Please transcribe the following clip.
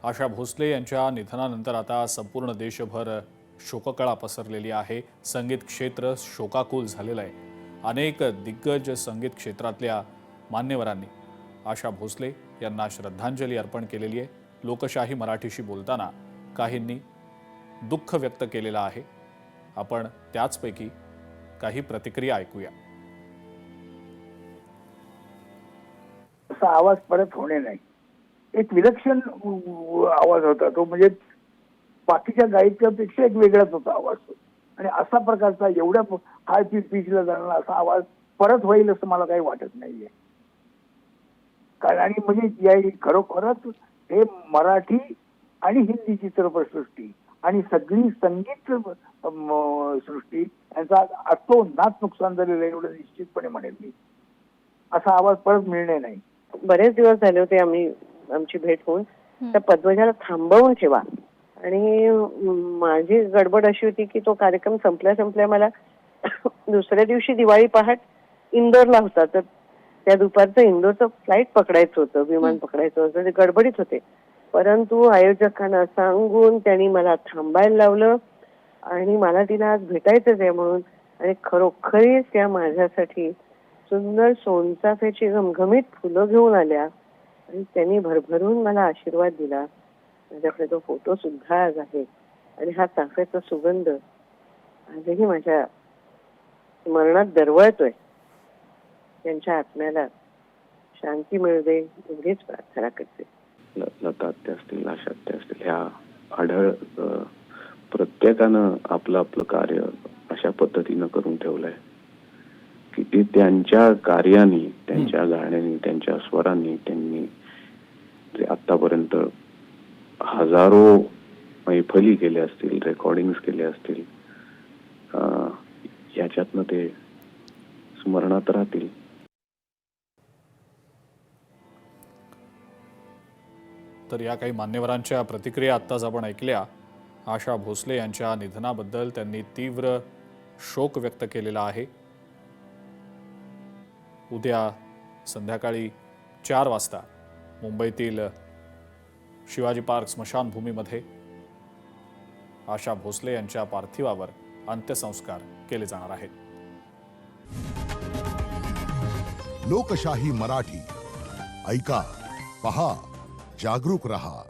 आशा भोसले यांच्या निधनानंतर आता संपूर्ण देशभर शोककळा पसरलेली आहे। संगीत क्षेत्र शोकाकुल झालेलं आहे। अनेक दिग्गज संगीत क्षेत्रातल्या मान्यवरांनी आशा भोसले यांना श्रद्धांजली अर्पण केलेली आहे। लोकशाही मराठीशी बोलताना काहींनी दुःख व्यक्त केलेलं आहे। आपण त्याचपैकी काही प्रतिक्रिया ऐकूया। असा आवाज परत होणे नाही। एक विलक्षण आवाज होता तो, म्हणजे बाकीच्या गायकांपेक्षा एक वेगळाच होता आवाज तो। आणि असा प्रकारचा एवढ्या हाय पिचला जाणारा असा आवाज परत होईल असं मला काही वाटत नाहीये। कारण आणि म्हणजे या खरोखरच हे मराठी आणि हिंदी चित्रपटसृष्टी आणि सगळी संगीत सृष्टी यांचा अतोनात नुकसान झालेलं आहे एवढं निश्चितपणे म्हणेल मी। असा आवाज परत मिळणे नाही। बरेच दिवस झाले होते आमची भेट होऊन, तर पद्मजाला थांबवून ठेवा। आणि माझी गडबड अशी होती की तो कार्यक्रम संपल्या मला दुसऱ्या दिवशी दिवाळी पहाट इंदोरला होता, तर त्या दुपारचं इंदोरचं फ्लाईट पकडायचं होतं, विमान पकडायचं होतं, ते गडबडीत होते। परंतु आयोजकांना सांगून त्यांनी मला थांबायला लावलं आणि मला तिला आज भेटायचंच आहे म्हणून, आणि खरोखरीच त्या माझ्यासाठी सुंदर सोनचाफ्याची घमघमीत फुलं घेऊन आल्या आणि त्यांनी भरभरून मला आशीर्वाद दिला। माझ्याकडे तो फोटो सुद्धा आज आहे आणि हा चाफ्याचा सुगंध आजही माझ्या स्मरणात दरवळतोय। त्यांच्या आत्म्याला शांती मिळू दे एवढीच प्रार्थना करते। लता आत्या असतील, आशा आत्या असतील, ह्या आढळ प्रत्येकानं आपलं आपलं कार्य अशा पद्धतीनं करून ठेवलंय की ते त्यांच्या कार्याने, त्यांच्या गाण्याने, त्यांच्या स्वरांनी त्यांनी जे आतापर्यंत हजारो मैफली केल्या असतील, रेकॉर्डिंग केले असतील, याच्यातनं ते स्मरणात राहतील। तर या काही मान्यवरांच्या प्रतिक्रिया आत्ताच आपण ऐकल्या। आशा भोसले यांच्या निधनाबद्दल त्यांनी तीव्र शोक व्यक्त केलेला आहे। उद्या संध्याकाळी 4 वाजता मुंबईतील शिवाजी पार्क स्मशानभूमीमध्ये आशा भोसले यांच्या पार्थिवावर अंत्यसंस्कार केले जाणार आहेत। लोकशाही मराठी ऐका, पहा, जागरूक रहा।